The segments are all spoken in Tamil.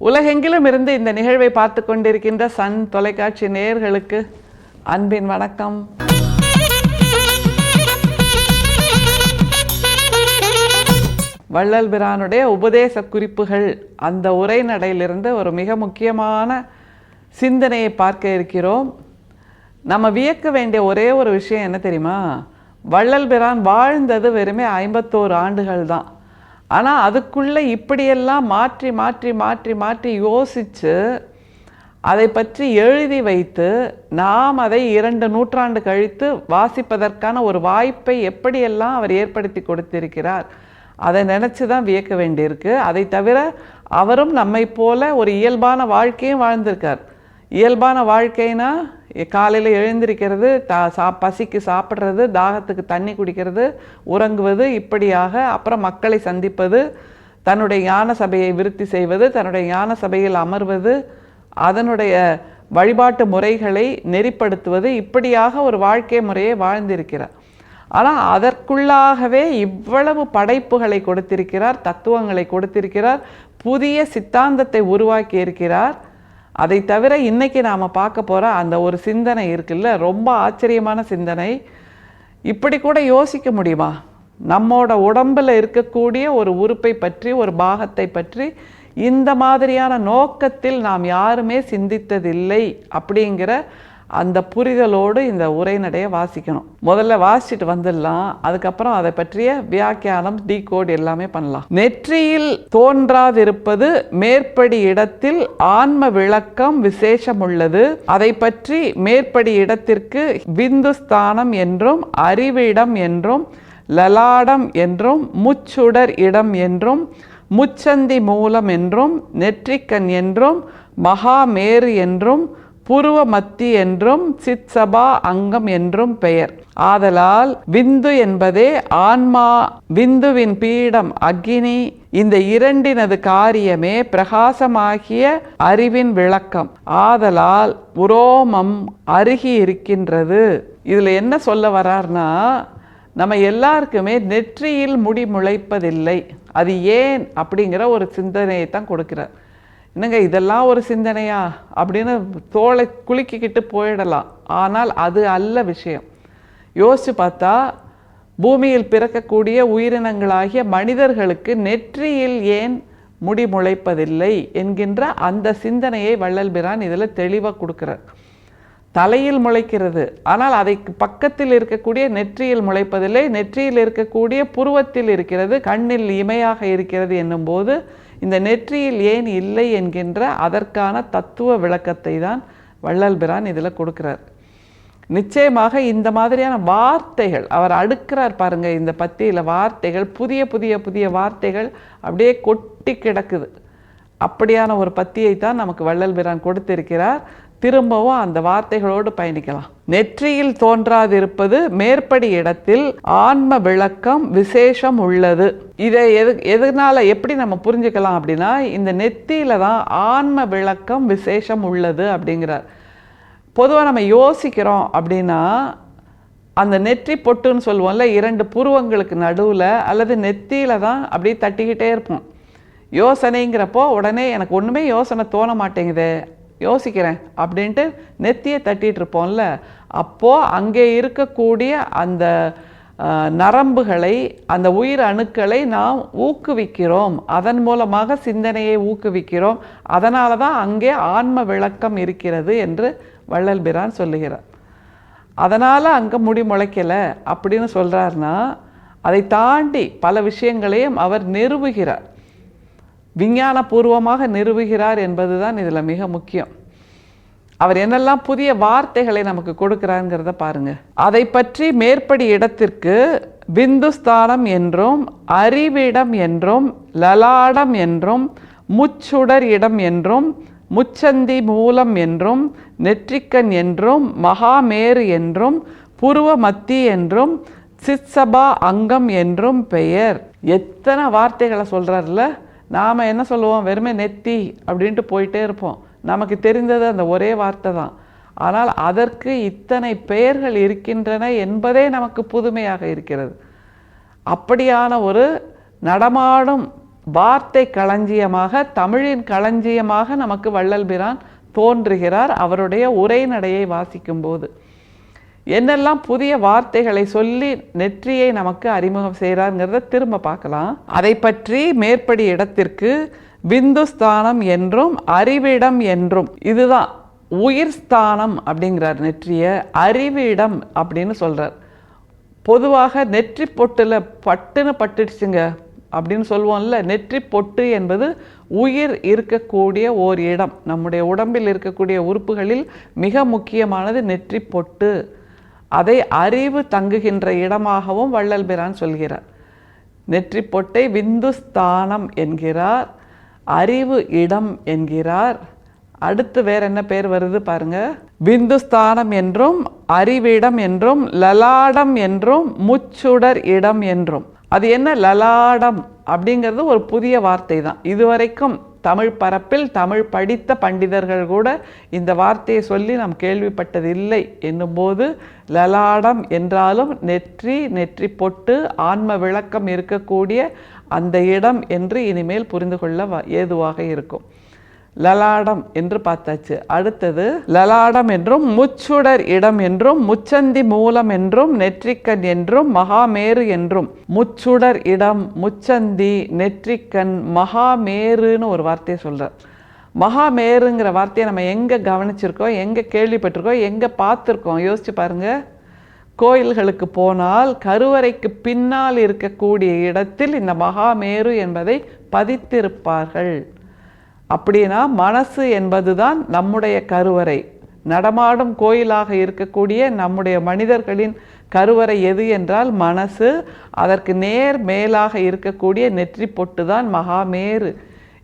உலகெங்கிலும் இருந்து இந்த நிகழ்வை பார்த்து கொண்டிருக்கின்ற சன் தொலைக்காட்சி நேயர்களுக்கு அன்பின் வணக்கம். வள்ளல் பிரானுடைய உபதேச குறிப்புகள் அந்த உரைநடையிலிருந்து ஒரு மிக முக்கியமான சிந்தனையை பார்க்க இருக்கிறோம். நம்ம வியக்க வேண்டிய ஒரே ஒரு விஷயம் என்ன தெரியுமா? வள்ளல் பிரான் வாழ்ந்தது வெறுமே 51 ஆண்டுகள் தான். ஆனால் அதுக்குள்ளே இப்படியெல்லாம் மாற்றி மாற்றி மாற்றி மாற்றி யோசித்து அதை பற்றி எழுதி வைத்து நாம் அதை 2 நூற்றாண்டு கழித்து வாசிப்பதற்கான ஒரு வாய்ப்பை எப்படியெல்லாம் அவர் ஏற்படுத்தி கொடுத்திருக்கிறார், அதை நினச்சி தான் வியக்க வேண்டியிருக்கு. அதை தவிர அவரும் நம்மை போல ஒரு இயல்பான வாழ்க்கையும் வாழ்ந்திருக்கார். இயல்பான வாழ்க்கைனா காலையில் எழுந்திருக்கிறது, பசிக்கு சாப்பிட்றது, தாகத்துக்கு தண்ணி குடிக்கிறது, உறங்குவது, இப்படியாக அப்புறம் மக்களை சந்திப்பது, தன்னுடைய ஞான சபையை விருத்தி செய்வது, தன்னுடைய ஞான சபையில் அமர்வது, அதனுடைய வழிபாட்டு முறைகளை நெறிப்படுத்துவது, இப்படியாக ஒரு வாழ்க்கை முறையை வாழ்ந்திருக்கிறார். ஆனால் அதற்குள்ளாகவே இவ்வளவு படைப்புகளை கொடுத்திருக்கிறார், தத்துவங்களை கொடுத்திருக்கிறார், புதிய சித்தாந்தத்தை உருவாக்கி இருக்கிறார். அதை தவிர இன்றைக்கி நாம் பார்க்க போகிற அந்த ஒரு சிந்தனை இருக்குல்ல, ரொம்ப ஆச்சரியமான சிந்தனை. இப்படி கூட யோசிக்க முடியுமா? நம்மோட உடம்பில் இருக்கக்கூடிய ஒரு உறுப்பை பற்றி, ஒரு பாகத்தை பற்றி இந்த மாதிரியான நோக்கத்தில் நாம் யாருமே சிந்தித்ததில்லை அப்படிங்கிற அந்த புரிதலோடு இந்த உரைநடையை வாசிக்கணும். முதல்ல வாசிச்சுட்டு வந்துடலாம், அதுக்கப்புறம் அதை பற்றிய வியாக்கியானம், டீகோட் எல்லாமே பண்ணலாம். நெற்றியில் தோன்றாதிருப்பது மேற்படி இடத்தில் ஆன்ம விளக்கம் விசேஷம் உள்ளது. அதை பற்றி மேற்படி இடத்திற்கு விந்துஸ்தானம் என்றும், அறிவிடம் என்றும், லலாடம் என்றும், முச்சுடர் இடம் என்றும், முச்சந்தி மூலம் என்றும், நெற்றிக்கண் என்றும், மகாமேரு என்றும், புருவ மத்தி என்றும், சித்சபா அங்கம் என்றும் பெயர். ஆதலால் விந்து என்பதே ஆன்மா, விந்துவின் பீடம் அக்னி, இந்த இரண்டினது காரியமே பிரகாசமாகிய அறிவின் விளக்கம். ஆதலால் உரோமம் அருகி இருக்கின்றது. இதில் என்ன சொல்ல வர்றார்னா, நம்ம எல்லாருக்குமே நெற்றியில் முடி முளைப்பதில்லை. அது ஏன் அப்படிங்கிற ஒரு சிந்தனையை தான் கொடுக்கிறார். என்னங்க இதெல்லாம் ஒரு சிந்தனையா அப்படின்னு தோலை குலுக்கிக்கிட்டு போயிடலாம். ஆனால் அது அல்ல விஷயம். யோசித்து பார்த்தா பூமியில் பிறக்கக்கூடிய உயிரினங்களாகிய மனிதர்களுக்கு நெற்றியில் ஏன் முடி முளைப்பதில்லை என்கின்ற அந்த சிந்தனையை வள்ளல் பிரான் இதில் தெளிவாக கொடுக்குறார். தலையில் முளைக்கிறது, ஆனால் அதை பக்கத்தில் இருக்கக்கூடிய நெற்றியில் முளைப்பதில்லை. நெற்றியில் இருக்கக்கூடிய புருவத்தில் இருக்கிறது, கண்ணில் இமையாக இருக்கிறது என்னும்போது இந்த நெற்றியில் ஏன் இல்லை என்கின்ற அதற்கான தத்துவ விளக்கத்தை தான் வள்ளல் பிரான் இதில் கொடுக்கிறார். நிச்சயமாக இந்த மாதிரியான வார்த்தைகள் அவர் அடுக்கிறார் பாருங்க. இந்த பத்தியில் வார்த்தைகள், புதிய புதிய புதிய வார்த்தைகள் அப்படியே கொட்டி கிடக்குது. அப்படியான ஒரு பத்தியை தான் நமக்கு வள்ளல் பிரான் கொடுத்திருக்கிறார். திரும்பவும் அந்த வார்த்தைகளோடு பயணிக்கலாம். நெற்றியில் தோன்றாதிருப்பது மேற்படி இடத்தில் ஆன்ம விளக்கம் விசேஷம் உள்ளது. இதை எதனால எப்படி நம்ம புரிஞ்சுக்கலாம் அப்படின்னா, இந்த நெத்தியில தான் ஆன்ம விளக்கம் விசேஷம் உள்ளது அப்படிங்கிறார். பொதுவாக நம்ம யோசிக்கிறோம் அப்படின்னா, அந்த நெற்றி பொட்டுன்னு சொல்லுவோம்ல, 2 புருவங்களுக்கு நடுவில் அல்லது நெத்தியில தான் அப்படியே தட்டிக்கிட்டே இருப்போம். யோசனைங்கிறப்போ உடனே எனக்கு ஒன்றுமே யோசனை தோண மாட்டேங்குது, யோசிக்கிறேன் அப்படின்ட்டு நெத்தியை தட்டிகிட்டு இருப்போம்ல, அப்போது அங்கே இருக்கக்கூடிய அந்த நரம்புகளை, அந்த உயிர் அணுக்களை நாம் ஊக்குவிக்கிறோம். அதன் மூலமாக சிந்தனையை ஊக்குவிக்கிறோம். அதனால தான் அங்கே ஆன்ம விளக்கம் இருக்கிறது என்று வள்ளல் பிரான் சொல்லுகிறார். அதனால் அங்கே முடி முளைக்கலை அப்படின்னு சொல்கிறாருன்னா, அதை தாண்டி பல விஷயங்களையும் அவர் நிறுவுகிறார், விஞ்ஞானபூர்வமாக நிறுவுகிறார் என்பதுதான் இதில் மிக முக்கியம். அவர் என்னெல்லாம் புதிய வார்த்தைகளை நமக்கு கொடுக்கிறாருங்கிறத பாருங்க. அதை பற்றி மேற்படி இடத்திற்கு விந்துஸ்தானம் என்றும், அறிவிடம் என்றும், லலாடம் என்றும், முச்சுடர் இடம் என்றும், முச்சந்தி மூலம் என்றும், நெற்றிக்கண் என்றும், மகாமேரு என்றும், புருவ மத்தி என்றும், சித்சபா அங்கம் என்றும் பெயர். எத்தனை வார்த்தைகளை சொல்கிறார்ல. நாம் என்ன சொல்லுவோம், வெறுமே நெத்தி அப்படின்ட்டு போயிட்டே இருப்போம். நமக்கு தெரிந்தது அந்த ஒரே வார்த்தை தான். ஆனால் அதற்கு இத்தனை பெயர்கள் இருக்கின்றன என்பதே நமக்கு புதுமையாக இருக்கிறது. அப்படியான ஒரு நடமாடும் வார்த்தை களஞ்சியமாக, தமிழின் களஞ்சியமாக நமக்கு வள்ளல் பிரான் தோன்றுகிறார் அவருடைய உரைநடையை வாசிக்கும் போது. என்னெல்லாம் புதிய வார்த்தைகளை சொல்லி நெற்றியை நமக்கு அறிமுகம் செய்கிறாருங்கிறத திரும்ப பார்க்கலாம். அதை பற்றி மேற்படி இடத்திற்கு விந்துஸ்தானம் என்றும் அறிவிடம் என்றும், இதுதான் உயிர் ஸ்தானம் அப்படிங்கிறார் நெற்றிய, அறிவிடம் அப்படின்னு சொல்கிறார். பொதுவாக நெற்றி பொட்டில் பட்டுன்னு பட்டுடுச்சுங்க அப்படின்னு சொல்லுவோம்ல, நெற்றி பொட்டு என்பது உயிர் இருக்கக்கூடிய ஓர் இடம். நம்முடைய உடம்பில் இருக்கக்கூடிய உறுப்புகளில் மிக முக்கியமானது நெற்றி பொட்டு. அதை அறிவு தங்குகின்ற இடமாகவும் வள்ளல் பிரான் சொல்கிறார். நெற்றி பொட்டை விந்துஸ்தானம் என்கிறார், அறிவு இடம் என்கிறார். அடுத்து வேற என்ன பேர் வருது பாருங்க. விந்துஸ்தானம் என்றும் அறிவிடம் என்றும் லலாடம் என்றும் முச்சுடர் இடம் என்றும். அது என்ன லலாடம் அப்படிங்கிறது ஒரு புதிய வார்த்தை தான். இதுவரைக்கும் தமிழ் பரப்பில் தமிழ் படித்த பண்டிதர்கள் கூட இந்த வார்த்தையை சொல்லி நாம் கேள்விப்பட்டதில்லை என்னும்போது, லலாடம் என்றாலும் நெற்றி, நெற்றி பொட்டு, ஆன்ம விளக்கம் இருக்கக்கூடிய அந்த இடம் என்று இனிமேல் புரிந்து கொள்ள ஏதுவாக இருக்கும். லலாடம் என்று பார்த்தாச்சு. அடுத்தது லலாடம் என்றும் முச்சுடர் இடம் என்றும் முச்சந்தி மூலம் என்றும் நெற்றிக்கண் என்றும் மகாமேரு என்றும். முச்சுடர் இடம், முச்சந்தி, நெற்றிக்கண், மகாமேருன்னு ஒரு வார்த்தையை சொல்கிறார். மகாமேருங்கிற வார்த்தையை நம்ம எங்கே கவனிச்சிருக்கோம், எங்கே கேள்விப்பட்டிருக்கோம், எங்கே பார்த்துருக்கோம்? யோசிச்சு பாருங்க. கோயில்களுக்கு போனால் கருவறைக்கு பின்னால் இருக்கக்கூடிய இடத்தில் இந்த மகாமேரு என்பதை பதித்திருப்பார்கள். அப்படின்னா மனசு என்பதுதான் நம்முடைய கருவறை. நடமாடும் கோயிலாக இருக்கக்கூடிய நம்முடைய மனிதர்களின் கருவறை எது என்றால் மனசு. அதற்கு நேர் மேலாக இருக்கக்கூடிய நெற்றி பொட்டு தான் மகாமேரு.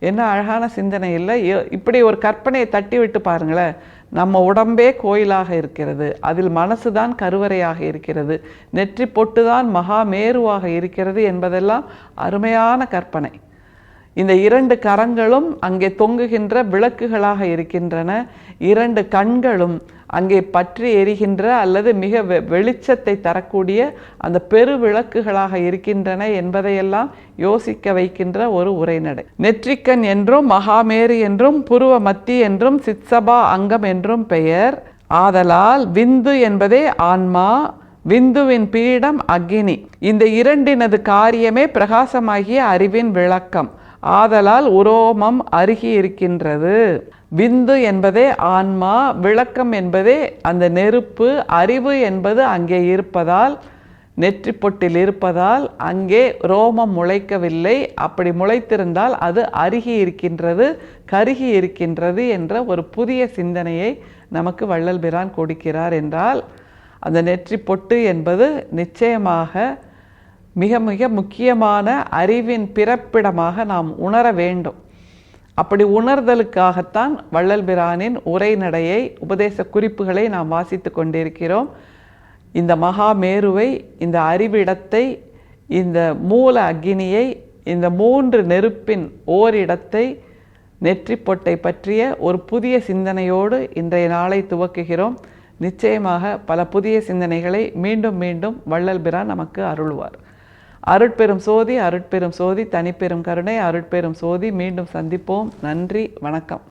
என்ன அழகான சிந்தனை இல்லை? இப்படி ஒரு கற்பனையை தட்டி விட்டு பாருங்களேன். நம்ம உடம்பே கோயிலாக இருக்கிறது, அதில் மனசு தான் கருவறையாக இருக்கிறது, நெற்றி பொட்டு தான் மகாமேருவாக இருக்கிறது என்பதெல்லாம் அருமையான கற்பனை. இந்த இரண்டு கரங்களும் அங்கே தொங்குகின்ற விளக்குகளாக இருக்கின்றன. இரண்டு கண்களும் அங்கே பற்றி எரிகின்ற அல்லது மிக வெளிச்சத்தை தரக்கூடிய அந்த பெரு விளக்குகளாக இருக்கின்றன என்பதையெல்லாம் யோசிக்க வைக்கின்ற ஒரு உரைநடை. நெற்றிக்கண் என்றும் மகாமேரு என்றும் புருவ மத்தி என்றும் சித்சபா அங்கம் என்றும் பெயர். ஆதலால் விந்து என்பதே ஆன்மா, விந்துவின் பீடம் அக்னி. இந்த இரண்டினது காரியமே பிரகாசமாகிய அறிவின் விளக்கம். ஆதலால் உரோமம் அருகி இருக்கின்றது. விந்து என்பதே ஆன்மா, விளக்கம் என்பதே அந்த நெருப்பு, அறிவு என்பது அங்கே இருப்பதால், நெற்றி பொட்டில் இருப்பதால் அங்கே ரோமம் முளைக்கவில்லை. அப்படி முளைத்திருந்தால் அது அருகி இருக்கின்றது, கருகி இருக்கின்றது என்ற ஒரு புதிய சிந்தனையை நமக்கு வள்ளல் பிரான் கொடுக்கிறார். என்றால் அந்த நெற்றி பொட்டு என்பது நிச்சயமாக மிக மிக முக்கியமான அறிவின் பிறப்பிடமாக நாம் உணர வேண்டும். அப்படி உணர்தலுக்காகத்தான் வள்ளல் பிரானின் உரைநடையை, உபதேச குறிப்புகளை நாம் வாசித்து கொண்டிருக்கிறோம். இந்த மகாமேருவை, இந்த அறிவிடத்தை, இந்த மூல அக்னியை, இந்த மூன்று நெருப்பின் ஓரிடத்தை, நெற்றி பொட்டை பற்றிய ஒரு புதிய சிந்தனையோடு இன்றைய நாளை துவக்குகிறோம். நிச்சயமாக பல புதிய சிந்தனைகளை மீண்டும் மீண்டும் வள்ளல் பிரான் நமக்கு அருள்வார். அருட்பெரும் சோதி, அருட்பெரும் சோதி, தனிப்பெரும் கருணை, அருட்பெரும் சோதி. மீண்டும் சந்திப்போம். நன்றி, வணக்கம்.